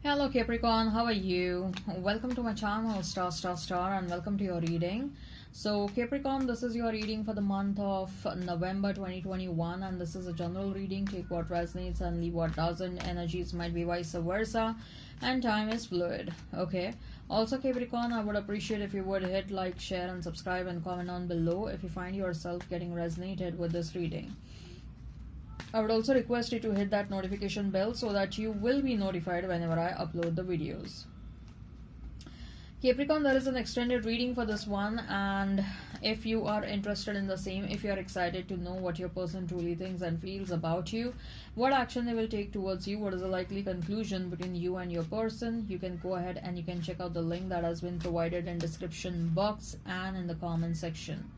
Hello Capricorn, how are you? Welcome to my channel Star and welcome to your reading. So Capricorn, this is your reading for the month of November 2021 and this is a general reading. Take what resonates and leave what doesn't. Energies might be vice versa and time is fluid. Okay. Also Capricorn, I would appreciate if you would hit like, share and subscribe and comment on below if you find yourself getting resonated with this reading. I would also request you to hit that notification bell so that you will be notified whenever I upload the videos. Capricorn, there is an extended reading for this one, and if you are interested in the same, if you are excited to know what your person truly thinks and feels about you, what action they will take towards you, what is the likely conclusion between you and your person, you can go ahead and you can check out the link that has been provided in description box and in the comment section.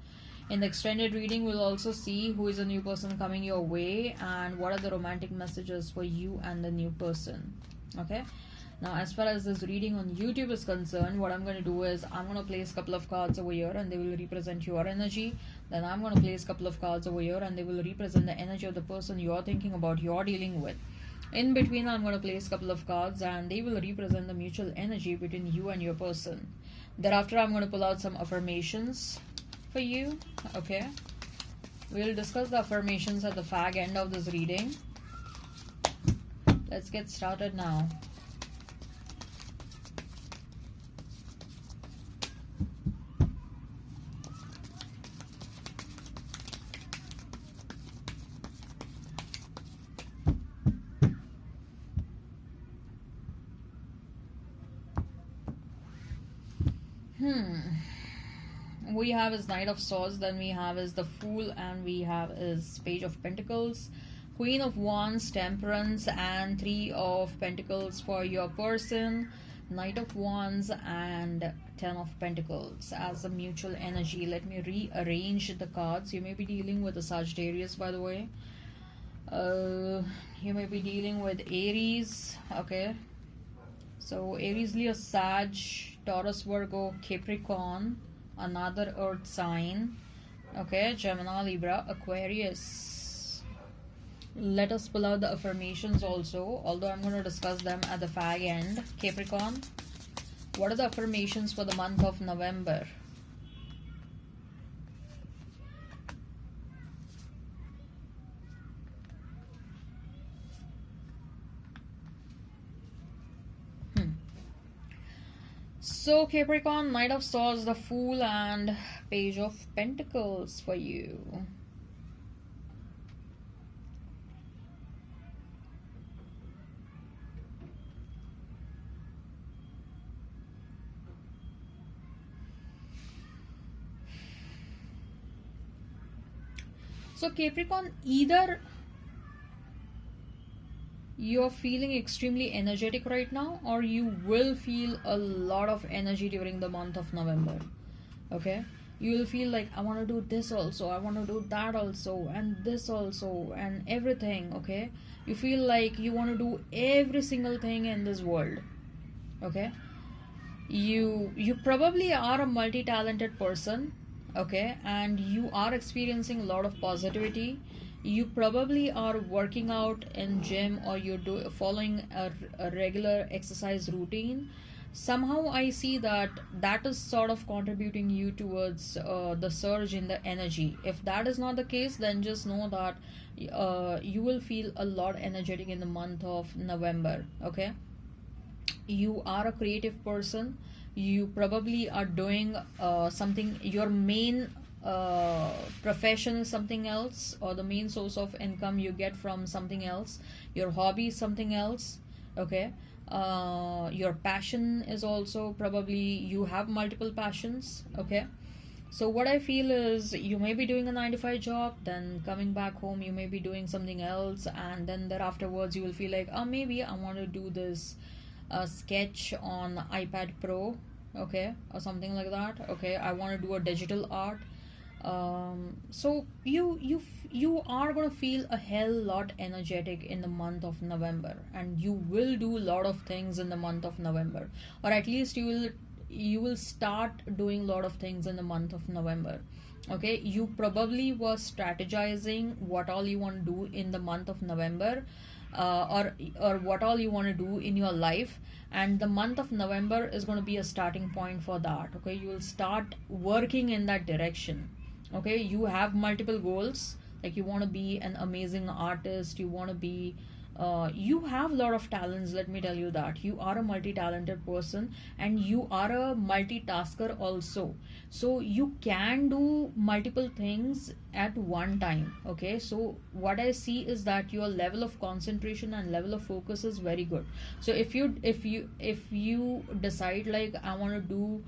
In the extended reading, we'll also see who is a new person coming your way and what are the romantic messages for you and the new person. Okay. Now, as far as this reading on YouTube is concerned, what I'm going to do is I'm going to place a couple of cards over here and they will represent your energy. Then I'm going to place a couple of cards over here and they will represent the energy of the person you're thinking about, you're dealing with. In between, I'm going to place a couple of cards and they will represent the mutual energy between you and your person. Thereafter, I'm going to pull out some affirmations for you. Okay, we'll discuss the affirmations at the fag end of this reading. Let's get started now. We have is Knight of Swords, then we have is the Fool, and we have is Page of Pentacles, Queen of Wands, Temperance, and Three of Pentacles for your person, Knight of Wands, and Ten of Pentacles as a mutual energy. Let me rearrange the cards. You may be dealing with a Sagittarius, by the way. You may be dealing with Aries. Okay, so Aries, Leo, Sag, Taurus, Virgo, Capricorn, another earth sign. Okay, Gemini, Libra, Aquarius. Let us pull out the affirmations also, although I'm going to discuss them at the fag end. Capricorn, what are the affirmations for the month of November? So Capricorn, Knight of Swords, the Fool, and Page of Pentacles for you. So Capricorn, either you're feeling extremely energetic right now or you will feel a lot of energy during the month of November. Okay, you will feel like I want to do this also, I want to do that also, and this also, and everything. Okay, you feel like you want to do every single thing in this world. Okay, you probably are a multi-talented person. Okay, and you are experiencing a lot of positivity. You probably are working out in gym or you're following a regular exercise routine. Somehow I see that that is sort of contributing you towards the surge in the energy. If that is not the case, then just know that you will feel a lot energetic in the month of November. Okay, you are a creative person. You probably are doing something, your main profession is something else, or the main source of income you get from something else. Your hobby is something else. Okay, your passion is also probably, you have multiple passions. Okay, so what I feel is you may be doing a 9 to 5 job, then coming back home you may be doing something else, and then thereafterwards you will feel like, oh, maybe I want to do this sketch on iPad Pro. Okay, or something like that. Okay, I want to do a digital art. So you are going to feel a hell lot energetic in the month of November, and you will do a lot of things in the month of November, or at least you will start doing a lot of things in the month of November. Okay, you probably were strategizing what all you want to do in the month of November. or what all you want to do in your life. And the month of November is going to be a starting point for that. Okay, you will start working in that direction. Okay, you have multiple goals, like you want to be an amazing artist, you want to be you have a lot of talents. Let me tell you that you are a multi-talented person, and you are a multitasker also. So you can do multiple things at one time. Okay, so what I see is that your level of concentration and level of focus is very good. So if you decide like I want to do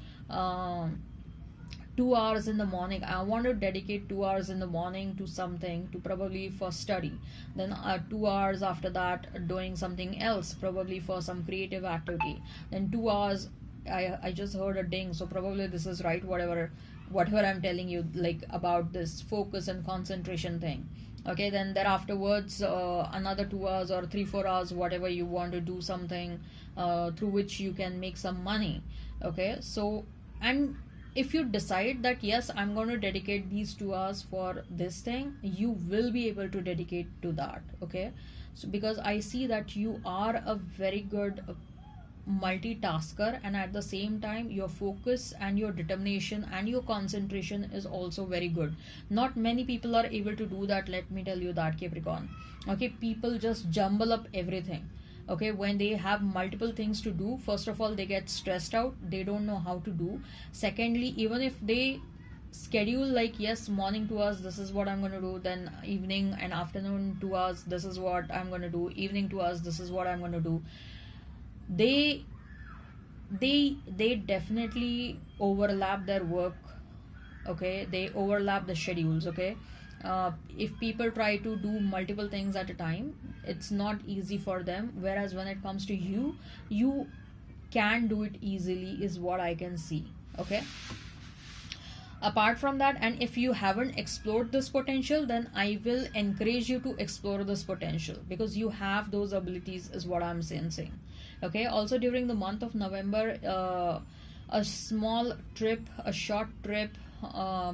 2 hours in the morning, I want to dedicate 2 hours in the morning to something, to probably for study, then 2 hours after that doing something else, probably for some creative activity, then 2 hours. I just heard a ding, so probably this is right, whatever I'm telling you, like about this focus and concentration thing. Okay, then thereafterwards another 2 hours or 3 4 hours, whatever you want to do something through which you can make some money. Okay, so, and if you decide that yes, I'm going to dedicate these 2 hours for this thing, you will be able to dedicate to that. Okay, so because I see that you are a very good multitasker, and at the same time your focus and your determination and your concentration is also very good. Not many people are able to do that, let me tell you that, Capricorn. Okay, people just jumble up everything. Okay, when they have multiple things to do, first of all they get stressed out, they don't know how to do. Secondly, even if they schedule like yes, morning 2 hours this is what I'm going to do, then evening and afternoon 2 hours this is what I'm going to do, evening 2 hours this is what I'm going to do, they they definitely overlap their work. Okay, they overlap the schedules. Okay, if people try to do multiple things at a time, it's not easy for them, whereas when it comes to you, you can do it easily is what I can see. Okay, apart from that, and if you haven't explored this potential, then I will encourage you to explore this potential, because you have those abilities is what I'm sensing. Okay, also during the month of November, a small trip, a short trip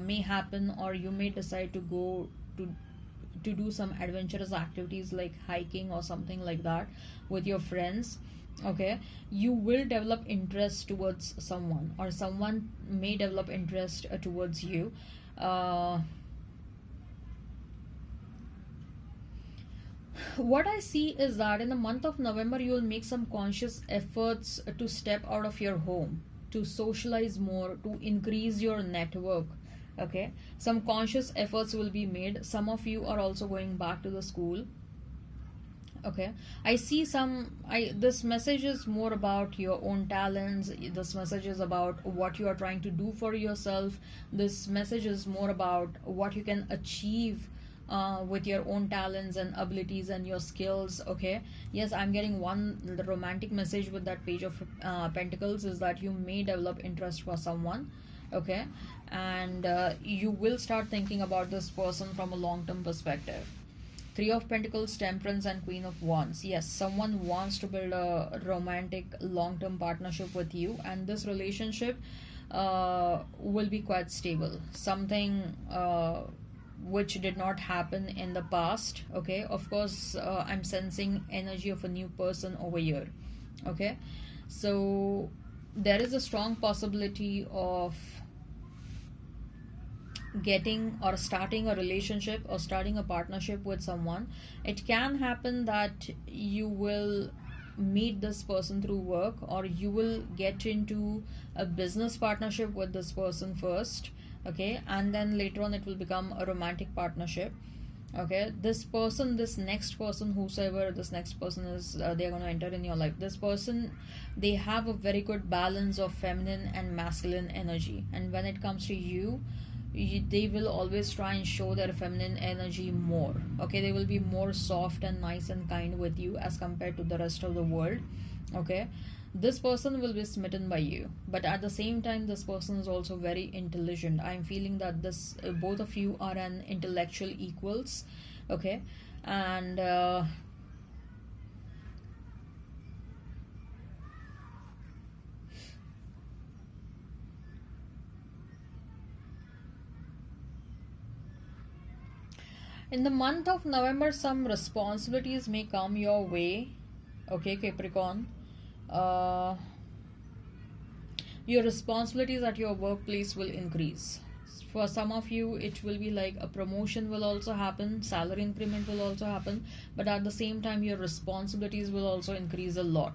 may happen, or you may decide to go to do some adventurous activities like hiking or something like that with your friends. Okay, you will develop interest towards someone, or someone may develop interest towards you. uh, what I see is that in the month of November, you will make some conscious efforts to step out of your home, to socialize more, to increase your network. Okay, some conscious efforts will be made. Some of you are also going back to the school. Okay, I see some. This message is more about your own talents. This message is about what you are trying to do for yourself. This message is more about what you can achieve with your own talents and abilities and your skills. Okay, yes, I'm getting the romantic message with that page of Pentacles is that you may develop interest for someone. Okay, and you will start thinking about this person from a long-term perspective. Three of Pentacles, Temperance, and Queen of Wands. Yes, someone wants to build a romantic long-term partnership with you, and this relationship will be quite stable. Something which did not happen in the past. Okay, of course, I'm sensing energy of a new person over here. Okay, so there is a strong possibility of getting or starting a relationship or starting a partnership with someone. It can happen that you will meet this person through work, or you will get into a business partnership with this person first. Okay, and then later on it will become a romantic partnership. Okay, this next person, whosoever this next person is, they're going to enter in your life. This person, they have a very good balance of feminine and masculine energy, and when it comes to you, they will always try and show their feminine energy more. Okay, they will be more soft and nice and kind with you as compared to the rest of the world. Okay, this person will be smitten by you, but at the same time this person is also very intelligent. I'm feeling that this both of you are an intellectual equals. Okay, and In the month of November, some responsibilities may come your way. Okay, Capricorn. Uh, your responsibilities at your workplace will increase. For some of you, it will be like a promotion will also happen, salary increment will also happen, but at the same time, your responsibilities will also increase a lot.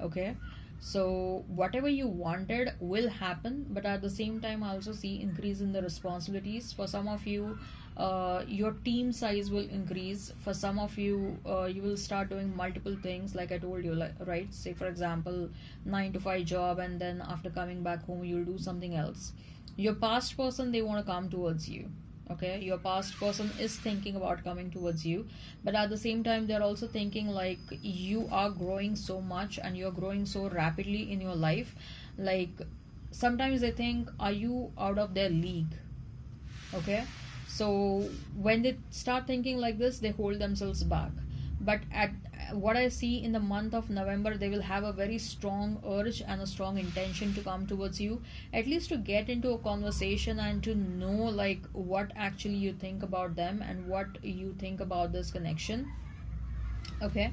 Okay, so whatever you wanted will happen, but at the same time, I also see increase in the responsibilities. For some of you, your team size will increase. For some of you, you will start doing multiple things, like I told you, like, right? Say for example, 9 to 5 job, and then after coming back home, you'll do something else. Your past person, they want to come towards you. Okay, your past person is thinking about coming towards you, but at the same time, they're also thinking like you are growing so much and you're growing so rapidly in your life. Like sometimes they think, are you out of their league? Okay, so when they start thinking like this, they hold themselves back. But at what I see in the month of November, they will have a very strong urge and a strong intention to come towards you, at least to get into a conversation and to know like what actually you think about them and what you think about this connection. Okay,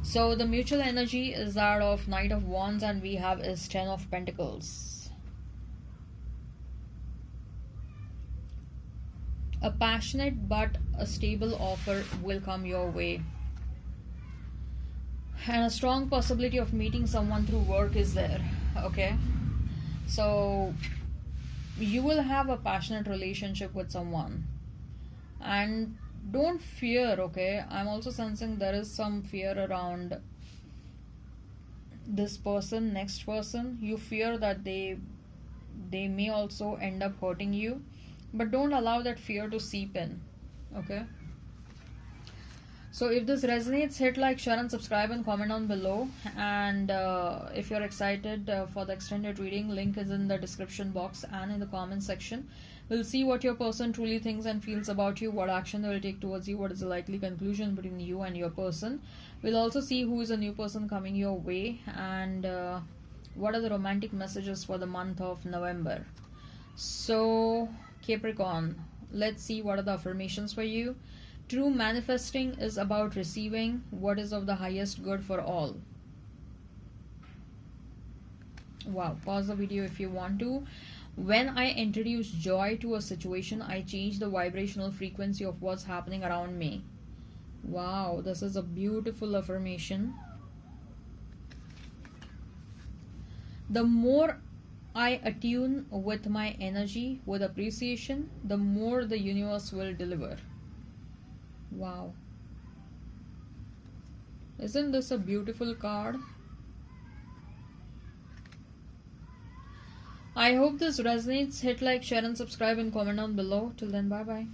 so the mutual energy is that of Knight of Wands, and we have is Ten of Pentacles. A passionate but a stable offer will come your way, and a strong possibility of meeting someone through work is there. Okay, so you will have a passionate relationship with someone, and don't fear. Okay, I'm also sensing there is some fear around this person, next person. You fear that they may also end up hurting you, but don't allow that fear to seep in. Okay, so if this resonates, hit like, share and subscribe and comment down below. And if you're excited for the extended reading, link is in the description box and in the comment section. We'll see what your person truly thinks and feels about you, what action they will take towards you, what is the likely conclusion between you and your person. We'll also see who is a new person coming your way, and what are the romantic messages for the month of November. So Capricorn, let's see what are the affirmations for you. True manifesting is about receiving what is of the highest good for all. Wow, pause the video if you want to. When I introduce joy to a situation, I change the vibrational frequency of what's happening around me. Wow, this is a beautiful affirmation. The more I attune with my energy, with appreciation, the more the universe will deliver. Wow. Isn't this a beautiful card? I hope this resonates. Hit like, share and subscribe and comment down below. Till then, bye bye.